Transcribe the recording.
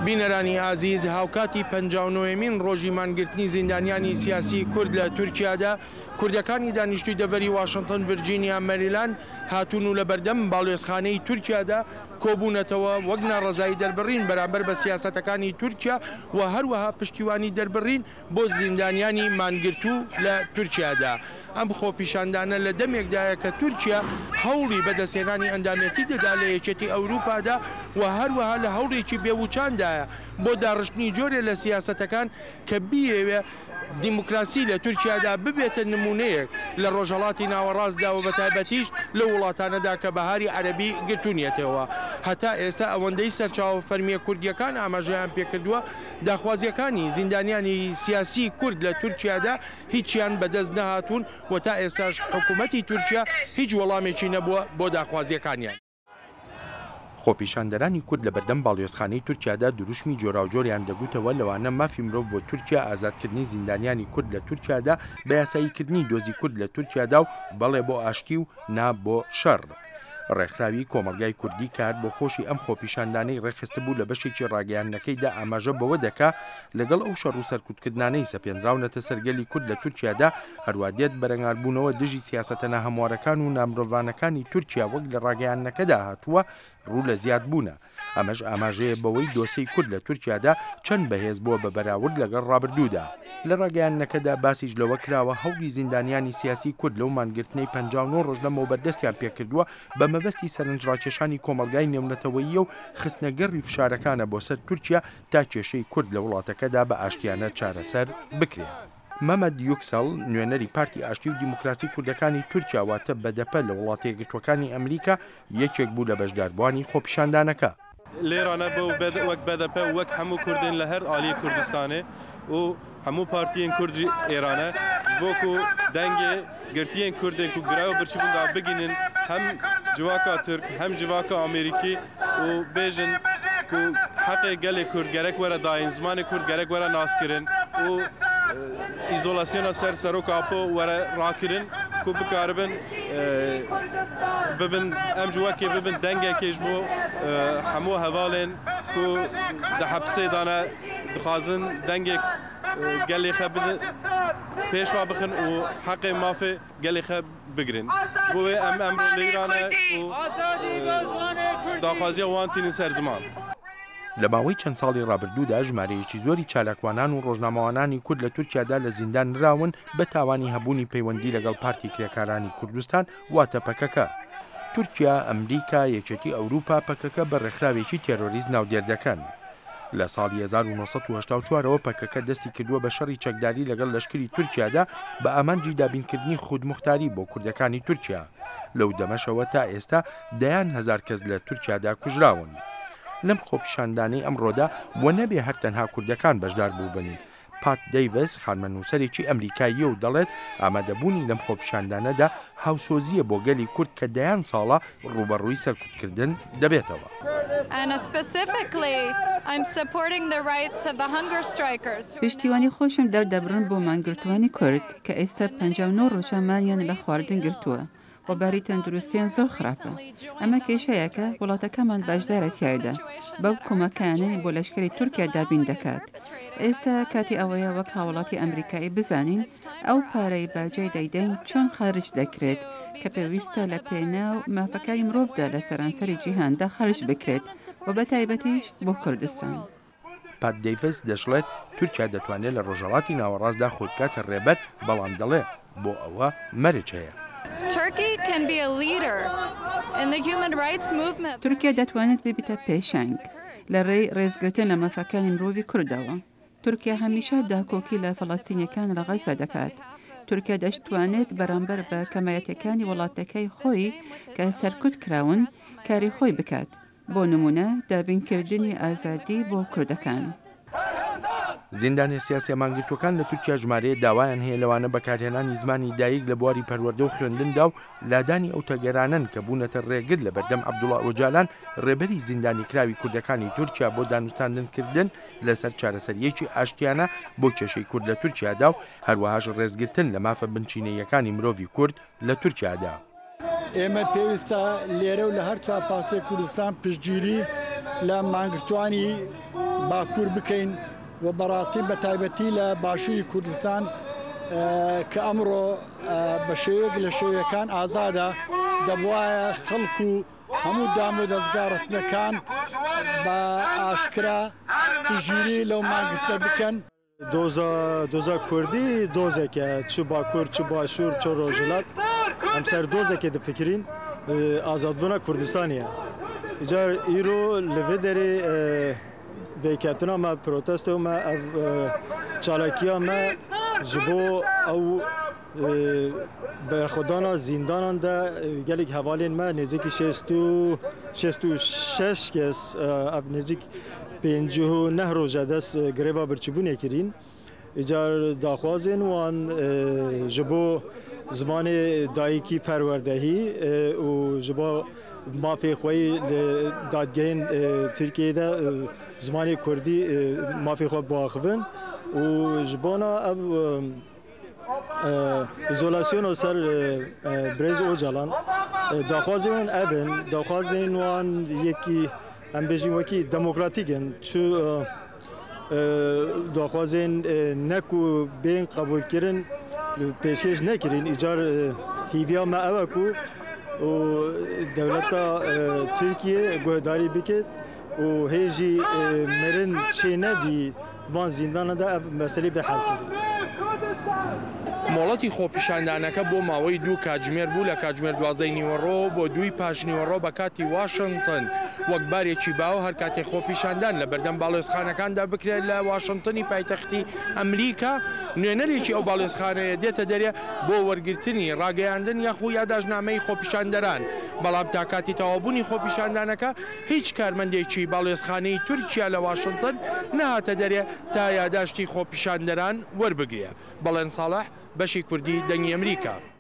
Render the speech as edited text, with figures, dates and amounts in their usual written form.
بینەرانی ئازیز هاوکاتی 59مین ڕۆژی مانگرتنی زیندانیانی سیاسی کورد لە تورکیادا کوردەکانی دانیشتووی دەڤەری واشنگتن ڤیرجینیا مەریلاند هاتوون و لە بەردەم باڵێۆزخانەی تورکیادا کۆبوونەتەوە وەک ناڕەزایی دەربڕین بەرامبەر بە سیاسەتەکانی تورکیا و هەروەها پشتیوانی دەربڕین بۆ زیندانیانی مانگرتوو لە تورکیادا. ئەم خۆپیشاندانە لە دەمێکدایە کە تورکیا هەوڵی بەدەستێنانی ئەندامەتی دەدا لە یەکێتی ئەوروپادا و هەروەها لە هەوڵێکی بێوچاندایە بۆ داڕشتنی جۆرێ لە سیاسەتەکان کە بیەوێ دیموکراسی لە تورکیادا ببێتە نمونەیەک لە ڕۆژهەڵاتی ناوەڕاستدا و بەتایبەتیش لە وڵاتانەدا کە بەهاری عەرەبی گرتوونیەتەوە. هەتا ئێستا ئەوەندەی سەرچاوە فەرمیە کوردیەکان ئاماژەیان پێکردووە داخوازیەکانی زیندانیانی سیاسی کورد لە تورکیادا هیچیان بەدەست نەهاتوون و تا ئێستاش حکوومەتی تورکیا هیچ وەڵامێکی نەبووە بۆ داخوازیەکانیان. خۆپیشاندەرانی کورد لە بەردەم باڵێۆزخانەی تورکیادا دروشمی جۆراوجۆریان دەگوتەوە لەوانە مافی مرۆڤ بۆ تورکیا ئازادکردنی زیندانیانی کورد لە تورکیادا بە یاساییکردنی دۆزی کورد لە تورکیادا و بەڵێ بۆ ئاشتی و نا بۆ شەڕ. ڕێکخراوی کۆمەلگای کوردی کار بۆ خۆشی ئەم خۆپیشاندانەی ڕێخستە بوو لە بەشێکی ڕاگەیاندنەکەیدا ئاماژە بەوە دەکا لەگەڵ ئەو شەڕ و سەرکوتکردانەی سەپێنراونەتە سەرگەلی کورد لە تورکیادا هەروادێت بەرەنگاربوونەوە دژی سیاسەتە ناهەموارەکان و نامرۆڤانەکانی تورکیا وەک لە ڕاگەیاندنەکەدا هاتووە ڕوو لە زیاد بوونە. ئەمەش ئاماژەیە بەوەی دۆسەی کورد لە تورکیادا چەند بەهێز بووە بە بەراورد لەگەڵ ڕابردوودا. لە ڕاگەیاندنەکەدا باسیش لەوە کراوە هەوڵی زیندانیانی سیاسی کورد لەو مانگرتنەی 59 ڕۆژ لەمەوە بەردەستیان پێکردووە بە مەبەستی سەرنجڕاکێشانی کۆمەلگای نێونەتەوەیی و خستنەگەڕی فشارەکانە بۆ سەر تورکیا تا کێشەی کورد لە وڵاتەکەدا بە ئاشتیانە چارەسەر بکرێت. مەمەد یوکسەڵ نوێنەری پارتی ئاشتی و دیموکراسی کوردەکانی تورکیا واتە بەدەپە لە وڵاتە یەکگرتووەکانی ئەمریکا یەکێک بوو لە بەشداربووانی خۆپیشاندانەکە. لێرانە بە وەک بەدەپە وەک هەموو کوردین لە هەر ئالی کوردستانێ و هەموو پارتیên کوردی ئێرانە بۆ و دەنگێ گرتیên کوردێن و گراوە برچبووندا بگینن هەم جواکە تورک هەم جواکە ئەمریکی و بێژن و حەقێ گەلێ کورد گەرەک وەرە داین زمانی کورد گەرەک وەرە ناسکردن و ئیزۆلاسیۆنە سەر سەرۆک ئاپۆ وەرە ڕاکردن و بکاربن ببن ئەم جووەکێ ببن دەنگێکێش بۆ هەموو هەواڵێن و لە حەبسێدانە دخوازن دەنگێک گەلێخە پێشوا بخن و حەقێ مافێ گەلێخە بگرن بۆێ ئەم ئەمڕۆ لە ئیرانە و داخوازیە وانتینی سەر زمان. لە ماوەی چەند ساڵی ڕابردوودا ژمارەیەکی زۆری چالاکوانان و ڕۆژنامەوانانی کورد لە تورکیادا لە زیندان نراون بە تاوانی هەبوونی پەیوەندی لەگەڵ پارتی کرێکارانی کوردستان واتە پەکەکە. تورکیا، ئەمریکا، یەکێتی ئەوروپا پەکەکە بە ڕێکخراوێکی تێرۆریست ناودێردەکەن. لە ساڵی 1984ەوە پەکەکە دەستی کردووە بە شەڕی چەکداری لەگەڵ لەشکری تورکیادا بە ئامانجی دابینکردنی خودموختاری بۆ کوردەکانی تورکیا. لەو دەمەشەوە تا ئێستا دەیان هەزار کەس لە تورکیادا کوژراون. لەم خۆپیشاندانەی ئەمڕۆدا بۆ نەبێ هەر تەنها کوردەکان بەشدار بووبن. پات دەیڤس خانمەنووسەرێکی ئەمریکاییە و دەڵێت ئامادەبوونی لەم خۆپیشاندانەدا هاوسۆزیە بۆ گەلی کورد کە دەیان ساڵە ڕوبەڕووی سەرکوتکردن دەبێتەوە. پشتیوانی خۆشم دەردەبڕن بۆ مانگرتوانی کورد کە ئێستا 59 ڕۆژەمانیان لە خواردن گرتووە. و باری تەندروستیان زۆر خراپە. ئەمە کێشەیەکە وڵاتەکەمان باشدارە تایدا بەو کۆمەکانەی بۆ لەشکری تورکیا دابین دەکات. ئێستا کاتی ئەوەیە وەک هاوڵاتی ئەمریکایی بزانین ئەو پارەی باجای دەیدەین چۆن خارج دەکرێت کە پێویستە لە پێناو مافەکانی مرۆڤدا لە سەرانسەری جیهاندا خارج بکرێت و بە تایبەتیش بۆ کوردستان. پات دەیڤس دەشڵێت تورکیا دەتوانێت لە ڕۆژهەڵاتی ناوەڕاستدا خودکاتە ڕێبەر بەڵام دەڵێ بۆ ئەوە مەرج هەیە. تورکیا دەتوانێت ببیتە پێشەنگ لە ڕێی ڕێزگرتن لە مەفەکانی مرۆڤی کوردەوە. تورکیا هەمیشە داکۆکی لە فەڵەستینیەکان لە غەزە دەکات. تورکیا دەشتوانێت بەرامبەر بە کەمایەتەکانی وڵاتەکەی خۆی کە سەرکوت کراون کاری خۆی بکات. بۆ نمونە دابینکردنی ئازادی بۆ کوردەکان. زیندانی سیاسی مانگرتوەکان لە تورکیا ژمارەیە داوایان هەیە لەوانە بەکارهێنانی زمانی دایک لە بواری پەروەردە و خوێندندا و لادانی ئەو تەگەرانن کە بوونەتە ڕێگر لە بەردەم عەبدوڵڵا ئۆجالان ڕێبەری زیندانی کراوی کوردەکانی تورکیا بۆ دانوستاندنکردن لەسەر چارەسەریەکی ئاشتیانە بۆ کێشەی کورد لە تورکیادا و هەروەهاش ڕێزگرتن لە مافە بنچینەیەکانی مرۆڤی کورد لە تورکیادا. ئێمە پێویستە لێرە و لە هەر چاپاسێ کوردستان پشتگیری لە مانگرتوانی باکوور بکەین و بەڕاستی بە تایبەتی لە باشووری کوردستان کە ئەمڕۆ بە شێوەیەک لە شێوەکان ئازادە دەبوایە خەڵکو و هەموو دام و دەستگا ڕسمیەکان بە ئاشکرا پژیری لەو مانگرتە بکەن. دۆزە کوردی دۆزێکە چ باکوور چ باشوور چ ڕۆژهەڵات ئەمسەر دۆزێکێ دەفکرین ئازادبوونا کوردستانیە ئیجار ئیرۆ لە vê derê vêketina me protesto me ev çalakiya me ji bo ew berxwedana zîndanan de gelek hevalên me nêzîkî 66 kes ev nêzik 59 roja dest grêva birçîbûnê kirîn îcar daxwazên wan ji bo zimanê dayîkî perwerdehî û ji bo mafê xwe li dadgehên Tirkiyeyê de zimanê Kurdî mafê xwe biaxivin û ji bona ev izolasyona ser Birêz Ocalan daxwazên wan ev in daxwazên wan yekî em bêjin wekî demokratîk in çi daxwazên ne ku bên qebûlkirin pêşkêş nekirin îcar hîviya me ew e ku û dewleta Tirkiye guhdarî bike û hê jî mirin çê nebî van zîndana de ev meselê bi hel kirin. مۆڵەتی خۆپیشاندانەکە بۆ ماوەی 2 کاتژمێر بوو لە کاتژمێر 12 نیوەڕۆ بۆ 2 پاش نیوەڕۆ بە کاتی واشنگتن وەک بارێکی باو هەر کاتێک خۆپیشاندان لە بەردەم باڵێزخانەکاندا بکرێت لە واشنگتنی پایتەختی ئەمریکا نوێنەرێکی ئەو باڵێزخانەیە دێتە دەرێ بۆ وەرگرتنی ڕاگەیاندن یاخو یاداژنامەی خۆپیشاندەران بەڵام تا کاتی تەوابوونی خۆپیشاندانەکە هیچ کارمەندێکی باڵێزخانەی تورکیا لە واشنگتن نهاتە دەرێ تا یاداشتی خۆپیشاندەران وەربگرێ. بەڵێن ساڵح بەشی کوردی دەنگی ئەمریکا.